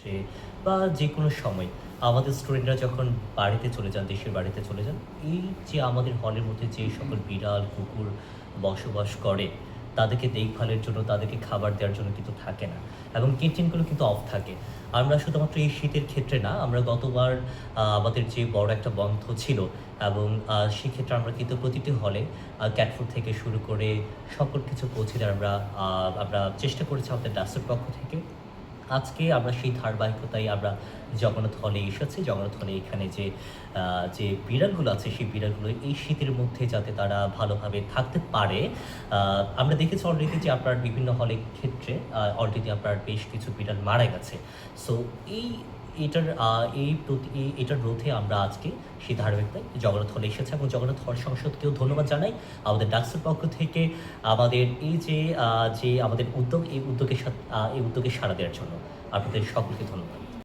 যে বা যেকোনো সময় আমাদের স্টুডেন্টরা যখন বাড়িতে চলে যান, দেশের বাড়িতে চলে যান, এই যে আমাদের হলের মধ্যে যে সকল বিড়াল, কুকুর বসবাস করে, তাদেরকে দেখভালের জন্য, তাদেরকে খাবার দেওয়ার জন্য কিন্তু থাকে না এবং ক্যান্টিনগুলো কিন্তু অফ থাকে। আমরা শুধুমাত্র এই শীতের ক্ষেত্রে না, আমরা গতবার আমাদের যে বড় একটা বন্ধ ছিল এবং সেক্ষেত্রে আমরা কিন্তু প্রতিটি হলে ক্যাট ফুড থেকে শুরু করে সকল কিছু পৌঁছে দেওয়ার আমরা চেষ্টা করেছি আমাদের ডাস্টের পক্ষ থেকে। আজকে আমরা সেই ধারাবাহিকতায় আমরা জগন্নাথ হলে এসেছি। জগন্নাথ হলে এখানে যে বিড়ালগুলো আছে, সেই বিড়ালগুলো এই শীতের মধ্যে যাতে তারা ভালোভাবে থাকতে পারে। আমরা দেখেছি অলরেডি যে আপনার বিভিন্ন হলের ক্ষেত্রে অলরেডি আপনার বেশ কিছু বিড়াল মারা গেছে। সো এই এটার এটার রোধে আমরা আজকে সেই ধারাবাহিকতায় জগন্নাথ হলে এসেছি এবং জগন্নাথ হল সংসদকেও ধন্যবাদ জানাই। আমাদের ডাকসুর পক্ষ থেকে আমাদের এই যে আমাদের উদ্যোগ, এই উদ্যোগে সাড়া দেওয়ার জন্য। আপনাদের সকলকে ধন্যবাদ।